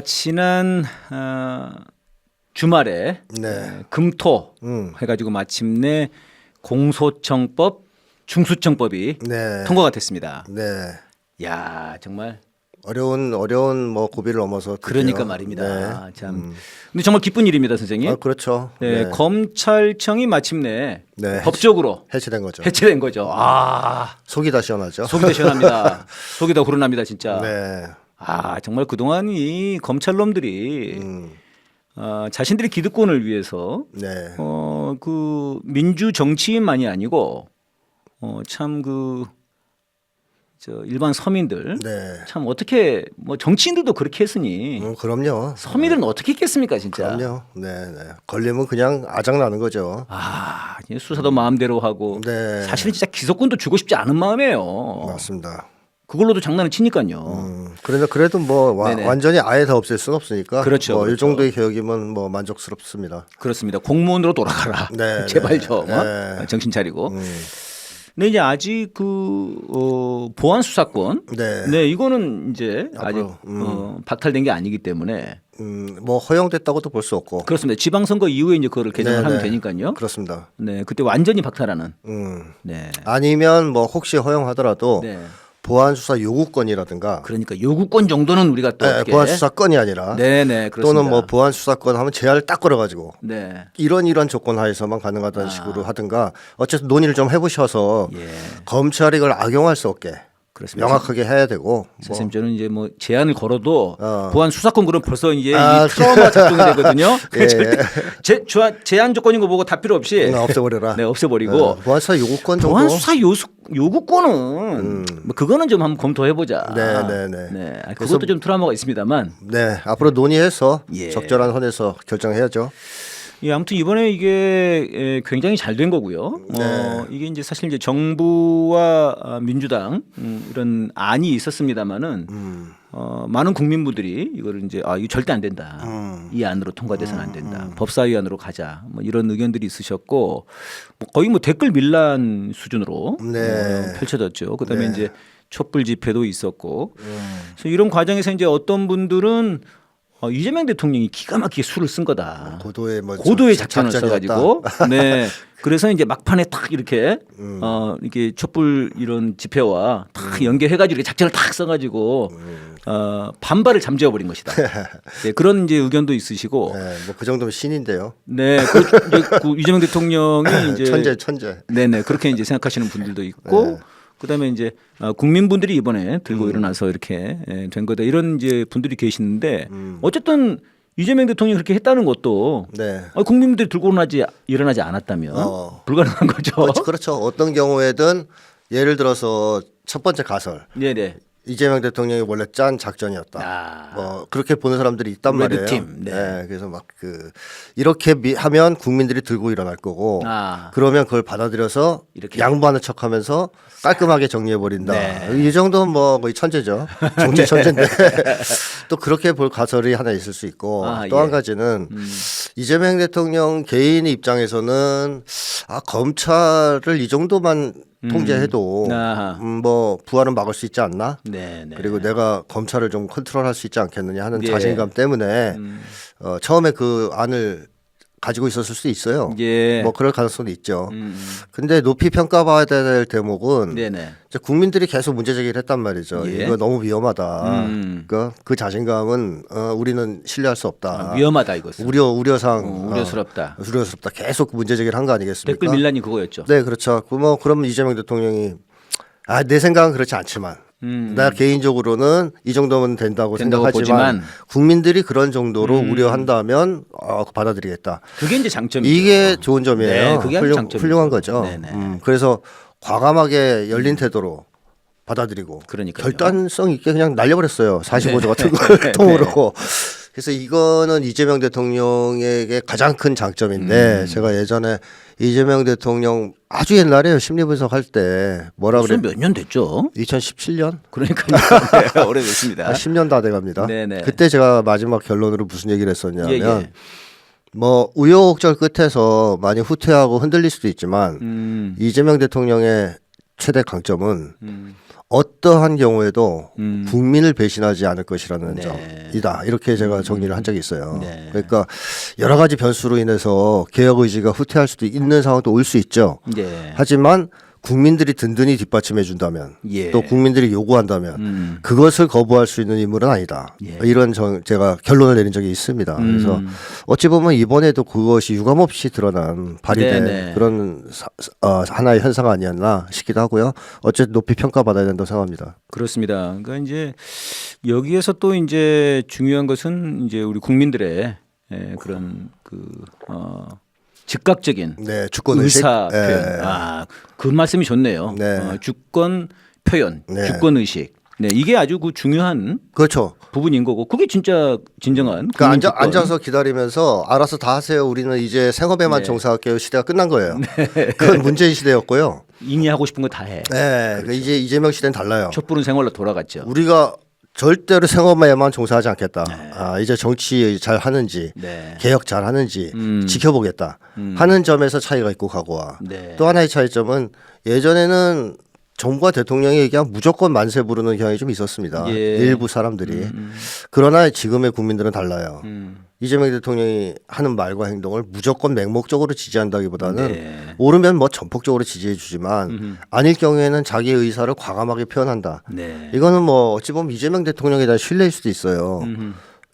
지난 주말에 네. 금토 해가지고 마침내 공소청법, 중수청법이 네. 통과가 됐습니다. 네. 야 정말 어려운 뭐 고비를 넘어서 드디어. 그러니까 말입니다. 네. 참. 근데 정말 기쁜 일입니다, 선생님. 그렇죠. 네, 네. 검찰청이 마침내 네. 법적으로 해체된 거죠. 해체된 거죠. 속이 다 시원하죠. 속이 더 시원합니다. 속이 더 후련합니다, 진짜. 네. 정말 그동안 이 검찰놈들이 자신들의 기득권을 위해서 네. 그 민주 정치인만이 아니고 참 일반 서민들 네. 참 어떻게 뭐 정치인들도 그렇게 했으니 그럼요. 서민들은 어떻게 했겠습니까, 진짜. 그럼요. 네, 네. 걸리면 그냥 아작 나는 거죠. 이제 수사도 마음대로 하고 네. 사실은 진짜 기소권도 주고 싶지 않은 마음이에요. 맞습니다. 그걸로도 장난을 치니까요. 그런데 그래도 뭐 완전히 아예 다 없앨 수는 없으니까. 그렇죠, 이 그렇죠. 정도의 개혁이면 뭐 만족스럽습니다. 그렇습니다. 공무원으로 돌아가라. 네, 제발 네. 좀 네. 정신 차리고. 근데 이제 아직 보안 수사권, 네. 이거는 이제 아직 박탈된 게 아니기 때문에 뭐 허용됐다고도 볼 수 없고. 그렇습니다. 지방선거 이후에 이제 그거를 개정을 네, 하면 네. 되니까요. 그렇습니다. 네, 그때 완전히 박탈하는. 네. 아니면 뭐 혹시 허용하더라도 네. 보안 수사 요구권이라든가. 그러니까 요구권 정도는 우리가 또 네, 어떻게 보안 수사권이 아니라. 네네 그렇습니다. 또는 뭐 보안 수사권 하면 제한을 딱 걸어가지고 네. 이런 조건 하에서만 가능하다는 식으로 하든가 어쨌든 논의를 좀 해보셔서 예. 검찰이 이걸 악용할 수 없게 그렇습니다. 명확하게 해야 되고. 선생님 저는 이제 뭐 제한을 걸어도 어. 보안 수사권 그럼 벌써 이제 이 트라우마 작동이 되거든요. 예. 절대 제한 조건인 거 보고 다 필요 없이 없애버려라. 네, 없애버리고 보안 수사 요구권 정도. 보안 수사 요구권은 뭐 그거는 좀 한번 검토해 보자. 네. 그것도 좀 트라우마가 있습니다만. 네, 앞으로 논의해서 예. 적절한 선에서 결정해야죠. 예, 아무튼 이번에 이게 굉장히 잘 된 거고요. 네. 이게 이제 사실 이제 정부와 민주당 이런 안이 있었습니다만은 많은 국민분들이 이거를 이제 이거 절대 안 된다. 이 안으로 통과돼서는 안 된다. 법사위안으로 가자. 뭐 이런 의견들이 있으셨고 거의 뭐 댓글 밀란 수준으로 네. 펼쳐졌죠. 그다음에 이제 촛불 집회도 있었고. 그래서 이런 과정에서 이제 어떤 분들은 이재명 대통령이 기가 막히게 수를 쓴 거다. 고도의 작전을 써가지고, 네. 그래서 이제 막판에 딱 이렇게 이게 촛불 이런 집회와 딱 연계해가지고 이렇게 작전을 딱 써가지고 반발을 잠재워 버린 것이다. 네, 그런 이제 의견도 있으시고, 네, 뭐 그 정도면 신인데요. 네, 그 이재명 대통령이 이제 천재. 네네 그렇게 이제 생각하시는 분들도 있고. 네. 그다음에 이제 국민분들이 이번에 들고 일어나서 이렇게 된 거다 이런 이제 분들이 계시는데 어쨌든 이재명 대통령이 그렇게 했다는 것도 국민분들이 들고 일어나지 않았다면 불가능한 거죠. 그렇죠. 어떤 경우에든 예를 들어서 첫 번째 가설. 네네. 이재명 대통령이 원래 짠 작전이었다. 뭐 그렇게 보는 사람들이 있단 말이에요. 레드팀. 네. 그래서 막 이렇게 하면 국민들이 들고 일어날 거고 그러면 그걸 받아들여서 이렇게. 양보하는 척하면서 깔끔하게 정리해 버린다. 네. 이 정도는 뭐 거의 천재죠. 정치 천재인데 또 그렇게 볼 가설이 하나 있을 수 있고 또 한 가지는 이재명 대통령 개인의 입장에서는 검찰을 이 정도만 통제해도 뭐 부활은 막을 수 있지 않나? 네네. 그리고 내가 검찰을 좀 컨트롤할 수 있지 않겠느냐 하는 자신감 때문에 처음에 그 안을 가지고 있었을 수도 있어요. 예. 뭐 그럴 가능성도 있죠. 근데 높이 평가받아야 될 대목은 이제 국민들이 계속 문제 제기를 했단 말이죠. 예. 이거 너무 위험하다. 그러니까 그 자신감은 우리는 신뢰할 수 없다. 위험하다 이것은. 우려상. 우려스럽다. 우려스럽다. 계속 문제 제기를 한 거 아니겠습니까? 댓글 밀란이 그거였죠. 네, 그렇죠. 그러면 이재명 대통령이 내 생각은 그렇지 않지만 나 개인적으로는 이 정도면 된다고 생각하지만 국민들이 그런 정도로 우려한다면 받아들이겠다. 그게 이제 장점이죠. 이게 좋은 점이에요. 네, 그게 훌륭한 거죠. 그래서 과감하게 열린 태도로 받아들이고 그러니까요. 결단성 있게 그냥 날려버렸어요. 45조 같은 걸 통으로. 그래서 이거는 이재명 대통령에게 가장 큰 장점인데 제가 예전에 이재명 대통령 아주 옛날에요. 심리분석 할 때 뭐라 그래요? 몇 년 됐죠? 2017년? 그러니까요. 네, 오래됐습니다. 10년 다 돼갑니다. 네네. 그때 제가 마지막 결론으로 무슨 얘기를 했었냐면 예. 뭐 우여곡절 끝에서 많이 후퇴하고 흔들릴 수도 있지만 이재명 대통령의 최대 강점은 어떠한 경우에도 국민을 배신하지 않을 것이라는 네. 점이다. 이렇게 제가 정리를 한 적이 있어요. 네. 그러니까 여러 가지 변수로 인해서 개혁 의지가 후퇴할 수도 있는 상황도 올 수 있죠. 네. 하지만 국민들이 든든히 뒷받침해 준다면 예. 또 국민들이 요구한다면 그것을 거부할 수 있는 인물은 아니다. 예. 이런 제가 결론을 내린 적이 있습니다. 그래서 어찌 보면 이번에도 그것이 유감없이 드러난 발휘된 네네. 그런 하나의 현상 아니었나 싶기도 하고요. 어쨌든 높이 평가받아야 된다고 생각합니다. 그렇습니다. 그러니까 이제 여기에서 또 이제 중요한 것은 이제 우리 국민들의 그런 즉각적인 네, 주권 의식. 의사 표현. 그 말씀이 좋네요. 네. 주권 표현, 네. 주권 의식. 네, 이게 아주 그 중요한 그렇죠. 부분인 거고 그게 진짜 진정한 그러니까 국민 주권. 앉아서 기다리면서 알아서 다 하세요. 우리는 이제 생업에만 네. 종사할게요. 시대가 끝난 거예요. 그건 문재인 시대였고요. 인이 하고 싶은 거 다 해. 네, 그러니까 이제 이재명 시대는 달라요. 촛불은 생활로 돌아갔죠. 우리가 절대로 생업에만 종사하지 않겠다. 네. 이제 정치 잘 하는지 네. 개혁 잘 하는지 지켜보겠다 하는 점에서 차이가 있고 가고와 네. 또 하나의 차이점은 예전에는 정부와 대통령이 얘기하면 무조건 만세 부르는 경향이 좀 있었습니다. 예. 일부 사람들이. 그러나 지금의 국민들은 달라요. 이재명 대통령이 하는 말과 행동을 무조건 맹목적으로 지지한다기보다는 네. 오르면 뭐 전폭적으로 지지해 주지만 아닐 경우에는 자기의 의사를 과감하게 표현한다. 네. 이거는 뭐 어찌 보면 이재명 대통령에 대한 신뢰일 수도 있어요.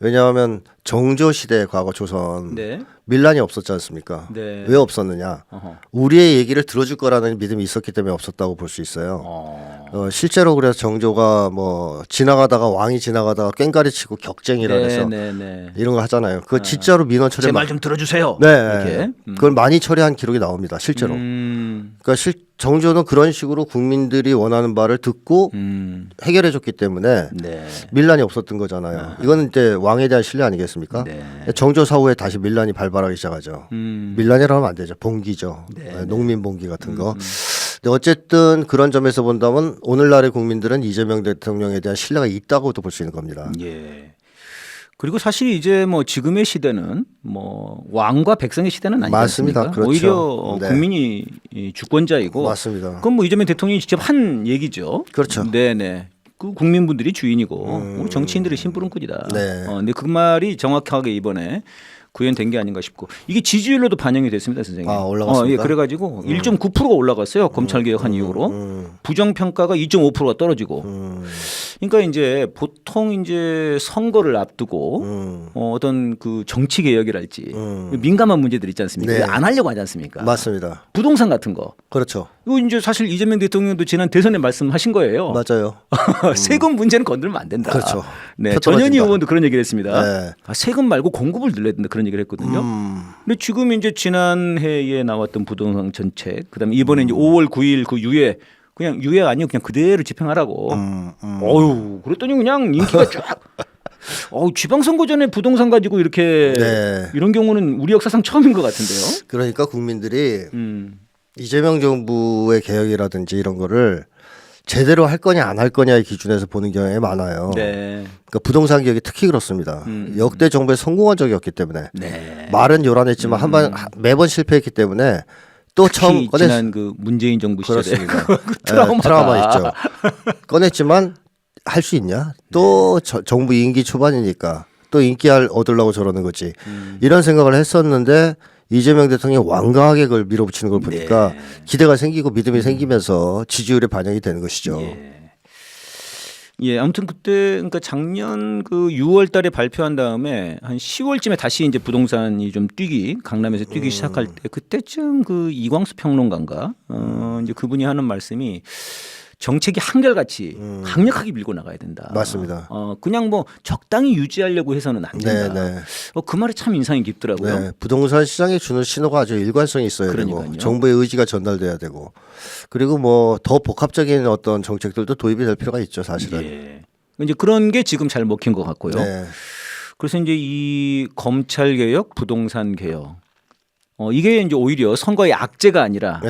왜냐하면 정조 시대 과거 조선 네. 밀란이 없었지 않습니까? 네. 왜 없었느냐? 어허. 우리의 얘기를 들어줄 거라는 믿음이 있었기 때문에 없었다고 볼 수 있어요. 실제로 그래서 정조가 뭐 지나가다가 왕이 지나가다가 꽹가리 치고 격쟁이라 해서 네. 이런 거 하잖아요. 그거 진짜로 민원 처리 제 말 좀 들어주세요. 네, 이렇게. 그걸 많이 처리한 기록이 나옵니다. 실제로. 그러니까 정조는 그런 식으로 국민들이 원하는 바를 듣고 해결해줬기 때문에 네. 밀란이 없었던 거잖아요. 이거는 이제 왕에 대한 신뢰 아니겠습니까? 네. 정조 사후에 다시 밀란이 발발하기 시작하죠. 밀란이라고 하면 안 되죠. 봉기죠. 농민 봉기 같은 거. 근데 어쨌든 그런 점에서 본다면 오늘날의 국민들은 이재명 대통령에 대한 신뢰가 있다고도 볼 수 있는 겁니다. 예. 그리고 사실 이제 뭐 지금의 시대는 뭐 왕과 백성의 시대는 아니지 맞습니다. 않습니까? 그렇죠. 오히려 네. 국민이 이 주권자이고 맞습니다. 그건 뭐 이재명 대통령이 직접 한 얘기죠. 그렇죠. 네네. 그 국민분들이 주인이고 우리 정치인들이 심부름꾼이다. 네. 근데 그 말이 정확하게 이번에 구현된 게 아닌가 싶고 이게 지지율로도 반영이 됐습니다, 선생님. 올라갔습니까? 예, 그래가지고 1.9%가 올라갔어요. 검찰 개혁한 이후로 부정 평가가 2.5%가 떨어지고. 그러니까 이제 보통 이제 선거를 앞두고 어떤 그 정치 개혁이랄지 민감한 문제들 있지 않습니까? 네. 안 하려고 하지 않습니까? 맞습니다. 부동산 같은 거. 그렇죠. 이거 이제 사실 이재명 대통령도 지난 대선에 말씀하신 거예요. 맞아요. 세금 문제는 건들면 안 된다. 그렇죠. 네, 표 전현희 떨어진다. 의원도 그런 얘기를 했습니다. 네. 세금 말고 공급을 늘려야 된다 그런 얘기를 했거든요. 근데 지금 이제 지난해에 나왔던 부동산 정책, 그다음에 이번에 이제 5월 9일 그 유예 그냥 유예 아니고 그냥 그대로 집행하라고. 어유, 그랬더니 그냥 인기가 쫙. 지방선거 전에 부동산 가지고 이렇게 네. 이런 경우는 우리 역사상 처음인 것 같은데요. 그러니까 국민들이 이재명 정부의 개혁이라든지 이런 거를 제대로 할 거냐 안 할 거냐의 기준에서 보는 경향이 많아요. 네. 그러니까 부동산 개혁이 특히 그렇습니다. 역대 정부에 성공한 적이 없기 때문에 네. 말은 요란했지만 매번 실패했기 때문에 또 처음 특히 지난 그 문재인 정부 시절에 그렇습니다. 그 트라우마가. 트라우마 있죠. 꺼냈지만 할 수 있냐? 또 정부 임기 초반이니까 또 인기 얻으려고 저러는 거지. 이런 생각을 했었는데 이재명 대통령이 완강하게 그걸 밀어붙이는 걸 보니까 기대가 생기고 믿음이 생기면서 지지율에 반영이 되는 것이죠. 예, 아무튼 그때 그러니까 작년 그 6월 달에 발표한 다음에 한 10월쯤에 다시 이제 부동산이 좀 강남에서 뛰기 시작할 때 그때쯤 그 이광수 평론가인가 이제 그분이 하는 말씀이 정책이 한결같이 강력하게 밀고 나가야 된다. 맞습니다. 그냥 뭐 적당히 유지하려고 해서는 안 된다. 네. 그 말이 참 인상이 깊더라고요. 네, 부동산 시장에 주는 신호가 아주 일관성이 있어야 그러니까요. 되고 정부의 의지가 전달돼야 되고 그리고 뭐 더 복합적인 어떤 정책들도 도입이 될 필요가 있죠, 사실은. 예. 이제 그런 게 지금 잘 먹힌 것 같고요. 네. 그래서 이제 이 검찰 개혁, 부동산 개혁 이게 이제 오히려 선거의 악재가 아니라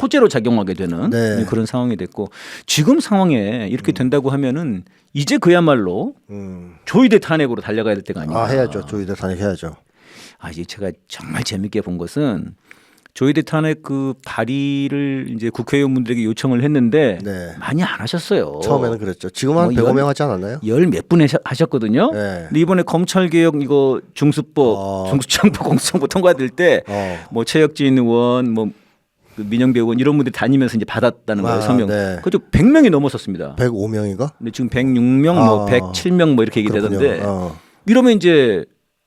호재로 작용하게 되는 그런 상황이 됐고 지금 상황에 이렇게 된다고 하면은 이제 그야말로 조의대 탄핵으로 달려가야 될 때가 아닌가. 해야죠. 조의대 탄핵해야죠. 이제 제가 정말 재밌게 본 것은 조의대 탄핵 그 발의를 이제 국회의원분들에게 요청을 했는데 네. 많이 안 하셨어요. 처음에는 그랬죠. 지금 한 105명 하지 않았나요? 열 몇 분 하셨거든요. 네. 근데 이번에 검찰 개혁 이거 중수법, 중수청법, 공수처법 통과될 때 뭐 최혁진 의원, 뭐 그 민영배 의원 이런 분들이 다니면서 이제 받았다는 거예요 서명. 네. 그죠 100명이 넘었었습니다. 105명인가? 근데 지금 106명, 뭐 107명 뭐 이렇게 얘기되던데 이러면 이제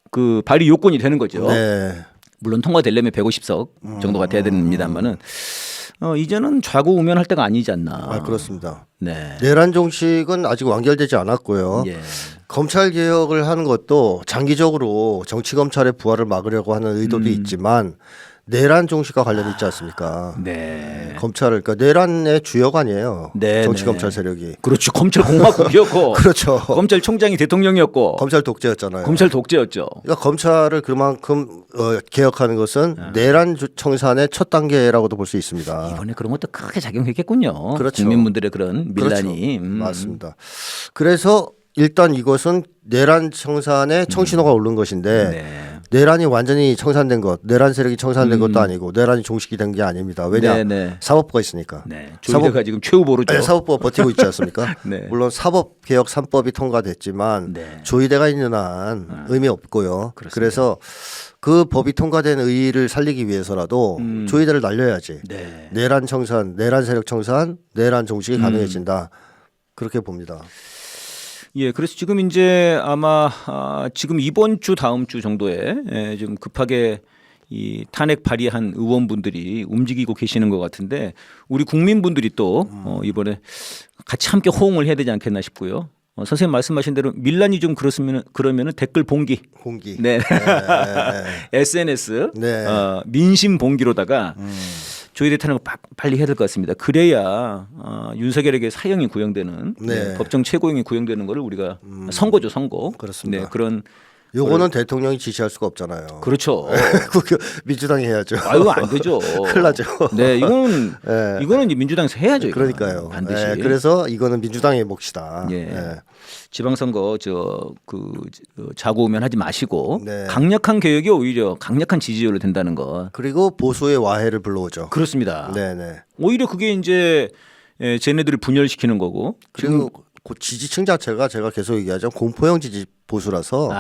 그 발의 요건이 되는 거죠. 네. 물론 통과되려면 150석 정도가 돼야 됩니다만은 이제는 좌고우면할 때가 아니지 않나. 그렇습니다. 네. 내란 종식은 아직 완결되지 않았고요. 예. 검찰 개혁을 하는 것도 장기적으로 정치 검찰의 부활을 막으려고 하는 의도도 있지만 내란 종식과 관련이 있지 않습니까? 네. 검찰을 그러니까 내란의 주역 아니에요. 네, 정치 네. 검찰 세력이. 그렇죠. 검찰 공화국이었고, 그렇죠. 검찰총장이 대통령이었고, 검찰 독재였잖아요. 검찰 독재였죠. 그러니까 검찰을 그만큼 개혁하는 것은 내란 청산의 첫 단계라고도 볼 수 있습니다. 이번에 그런 것도 크게 작용했겠군요. 그렇죠. 국민분들의 그런 밀란이. 그렇죠. 맞습니다. 그래서 일단 이것은 내란 청산의 청신호가 오른 것인데 네. 내란이 완전히 청산된 것, 내란 세력이 청산된 것도 아니고 내란이 종식이 된 게 아닙니다. 왜냐? 네, 네. 사법부가 있으니까. 네. 조의대가 지금 최후보르죠. 네, 사법부가 버티고 있지 않습니까? 네. 물론 사법개혁 3법이 통과됐지만 네. 조의대가 있는 한 의미 없고요. 그렇습니다. 그래서 그 법이 통과된 의의를 살리기 위해서라도 조의대를 날려야지. 네. 내란 청산, 내란 세력 청산, 내란 종식이 가능해진다. 그렇게 봅니다. 예, 그래서 지금 이제 아마 지금 이번 주 다음 주 정도에 좀 급하게 이 탄핵 발의한 의원분들이 움직이고 계시는 것 같은데 우리 국민분들이 또 이번에 같이 함께 호응을 해야 되지 않겠나 싶고요. 선생님 말씀하신 대로 밀란이 좀 그러면은 댓글 봉기, 공기. 네, SNS, 네. 민심 봉기로다가. 조의대 탄핵을 빨리 해야 될 것 같습니다. 그래야 윤석열에게 사형이 구형되는 네. 법정 최고형이 구형되는 거를 우리가 선고죠, 선고. 그렇습니다. 네, 그런 요거는 대통령이 지시할 수가 없잖아요. 그렇죠. 민주당이 해야죠. 아유 안 되죠. 큰일 나죠. 네, 이거는 이제 민주당에서 해야죠. 이거는. 그러니까요. 반드시. 네, 그래서 이거는 민주당의 몫이다. 예. 네. 지방선거 자고우면 하지 마시고 네. 강력한 개혁이 오히려 강력한 지지율로 된다는 것. 그리고 보수의 와해를 불러오죠. 그렇습니다. 네네. 오히려 그게 이제 쟤네들을 분열시키는 거고. 그리고 그 지지층 자체가 제가 계속 얘기하죠. 공포형 지지 보수라서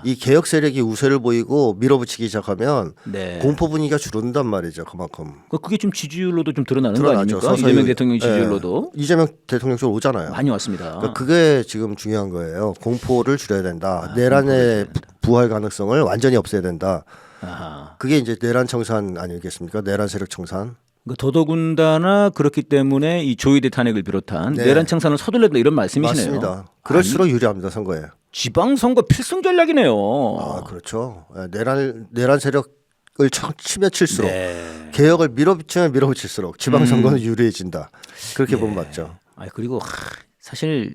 이 개혁 세력이 우세를 보이고 밀어붙이기 시작하면 네. 공포 분위기가 줄어든단 말이죠. 그만큼. 그게 좀 지지율로도 좀 드러나는 거 드러나죠. 아닙니까? 서서히. 이재명 대통령 지지율로도 이재명 대통령 쪽으로 오잖아요. 많이 왔습니다. 그러니까 그게 지금 중요한 거예요. 공포를 줄여야 된다. 내란의 부활 가능성을 완전히 없애야 된다. 아하. 그게 이제 내란 청산 아니겠습니까? 내란 세력 청산. 더더군다나 그렇기 때문에 이 조의대 탄핵을 비롯한 네. 내란 청산을 서둘러야 된다 이런 말씀이시네요. 맞습니다. 그럴수록 유리합니다. 선거에. 지방선거 필승 전략이네요. 아 그렇죠. 내란 세력을 치면 칠수록 네. 개혁을 밀어붙이면 밀어붙일수록 지방선거는 유리해진다. 그렇게 보면 맞죠. 그리고 사실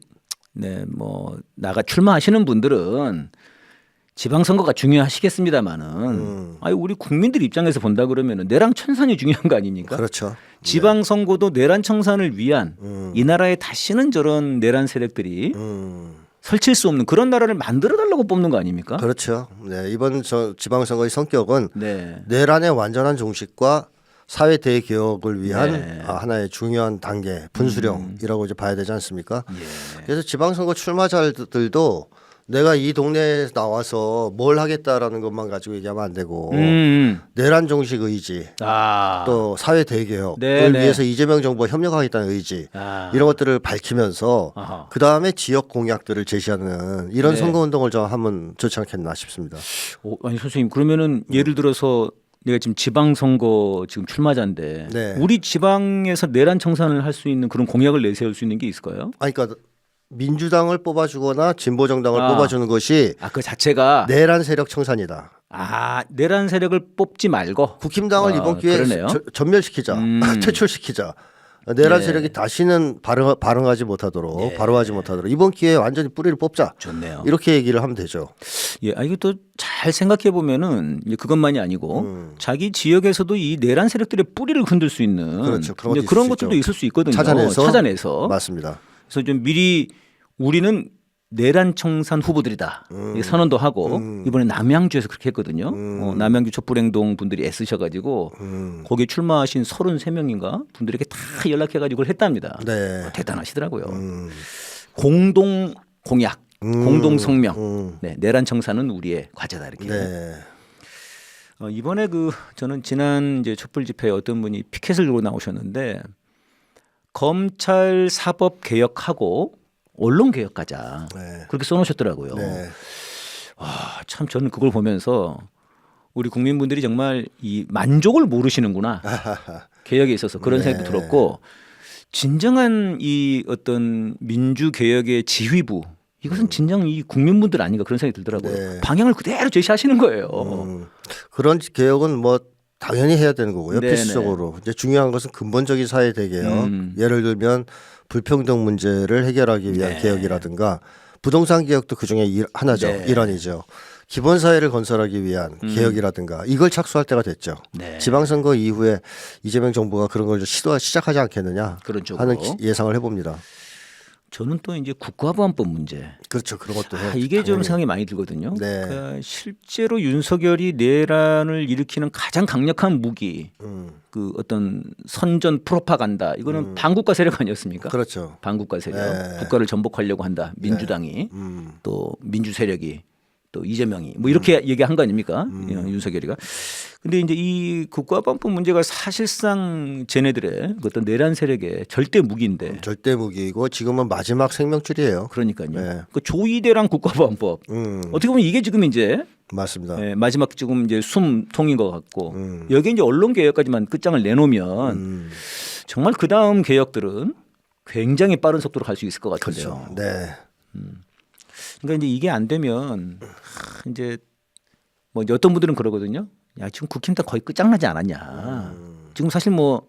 뭐 출마하시는 분들은 지방선거가 중요하시겠습니다만은 우리 국민들 입장에서 본다 그러면은 내란 청산이 중요한 거 아닙니까? 그렇죠. 지방선거도 내란 청산을 위한 이 나라에 다시는 저런 내란 세력들이 설칠 수 없는 그런 나라를 만들어 달라고 뽑는 거 아닙니까? 그렇죠. 네, 이번 지방선거의 성격은 네. 내란의 완전한 종식과 사회 대개혁을 위한 하나의 중요한 단계 분수령이라고 이제 봐야 되지 않습니까? 그래서 지방선거 출마자들도 내가 이 동네에 나와서 뭘 하겠다라는 것만 가지고 얘기하면 안 되고 내란 종식 의지 또 사회 대개혁을 위해서 이재명 정부와 협력하겠다는 의지 이런 것들을 밝히면서 그 다음에 지역 공약들을 제시하는 이런 선거운동을 좀 하면 좋지 않겠나 싶습니다. 아니 선생님 그러면은 예를 들어서 내가 지금 지방선거 지금 출마자인데 우리 지방에서 내란 청산을 할 수 있는 그런 공약을 내세울 수 있는 게 있을까요? 그러니까 민주당을 뽑아주거나 진보 정당을 뽑아주는 것이 그 자체가 내란 세력 청산이다. 내란 세력을 뽑지 말고 국힘당을 이번 기회에 전멸시키자, 퇴출시키자. 내란 세력이 다시는 발흥하지 못하도록 발효하지 못하도록 이번 기회에 완전히 뿌리를 뽑자. 좋네요. 이렇게 얘기를 하면 되죠. 이거 또 잘 생각해 보면은 그것만이 아니고 자기 지역에서도 이 내란 세력들의 뿌리를 흔들 수 있는 그렇죠. 그런 것들도 있을 수 있거든요. 찾아내서 찾아내서 맞습니다. 그래서 좀 미리 우리는 내란 청산 후보들이다 이 선언도 하고 이번에 남양주에서 그렇게 했거든요. 남양주 촛불행동 분들이 애쓰셔가지고 거기에 출마하신 33명인가 분들에게 다 연락해가지고 그걸 했답니다. 네. 대단하시더라고요. 공동 공약, 공동 성명. 네, 내란 청산은 우리의 과제다 이렇게. 네. 이번에 저는 지난 이제 촛불 집회에 어떤 분이 피켓을 들고 나오셨는데 검찰 사법 개혁하고 언론 개혁하자 네. 그렇게 써놓으셨더라고요. 네. 와, 참 저는 그걸 보면서 우리 국민분들이 정말 이 만족을 모르시는구나 개혁에 있어서 그런 네. 생각도 들었고 진정한 이 어떤 민주 개혁의 지휘부 이것은 진정 이 국민분들 아닌가 그런 생각이 들더라고요. 네. 방향을 그대로 제시하시는 거예요. 그런 개혁은 뭐 당연히 해야 되는 거고요. 네네. 필수적으로. 이제 중요한 것은 근본적인 사회 대개혁. 예를 들면 불평등 문제를 해결하기 위한 네. 개혁이라든가 부동산 개혁도 그중에 하나죠. 네. 일환이죠. 기본 사회를 건설하기 위한 개혁이라든가 이걸 착수할 때가 됐죠. 네. 지방선거 이후에 이재명 정부가 그런 걸 시작하지 않겠느냐 그런 쪽으로. 하는 예상을 해봅니다. 저는 또 이제 국가보안법 문제. 그렇죠. 그런 것도 해요. 이게 좀 당연히. 생각이 많이 들거든요. 네. 그러니까 실제로 윤석열이 내란을 일으키는 가장 강력한 무기, 그 어떤 선전 프로파간다. 이거는 반국가 세력 아니었습니까? 그렇죠. 반국가 세력, 네. 국가를 전복하려고 한다. 민주당이 또 민주 세력이 또 이재명이 뭐 이렇게 얘기한 거 아닙니까? 윤석열이가. 근데 이제 이 국가보안법 문제가 사실상 쟤네들의 그 어떤 내란 세력의 절대 무기인데. 절대 무기이고 지금은 마지막 생명줄이에요. 그러니까요. 네. 그 조이대랑 국가보안법. 어떻게 보면 이게 지금 이제 맞습니다. 마지막 지금 이제 숨통인 것 같고 여기 이제 언론 개혁까지만 끝장을 내놓으면 정말 그 다음 개혁들은 굉장히 빠른 속도로 갈 수 있을 것 같은데요. 그렇죠. 네. 그러니까 이제 이게 안 되면 이제 뭐 이제 어떤 분들은 그러거든요. 야 지금 국힘당 거의 끝장나지 않았냐. 지금 사실 뭐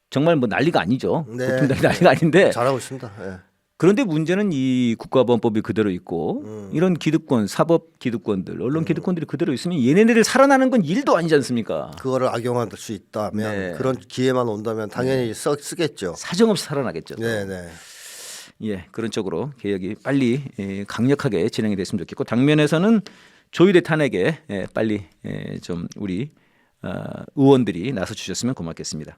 정말 뭐 난리가 아니죠. 네. 국힘당이 난리가 아닌데. 잘하고 있습니다. 네. 그런데 문제는 이 국가보안법이 그대로 있고 이런 기득권, 사법 기득권들, 언론 기득권들이 그대로 있으면 얘네들 살아나는 건 일도 아니지 않습니까? 그거를 악용할 수 있다면 네. 그런 기회만 온다면 당연히 쓰겠죠. 사정없이 살아나겠죠. 또. 네네. 예, 그런 쪽으로 개혁이 빨리 강력하게 진행이 됐으면 좋겠고 당면에서는 조의대 탄핵에 빨리 좀 우리 의원들이 나서 주셨으면 고맙겠습니다.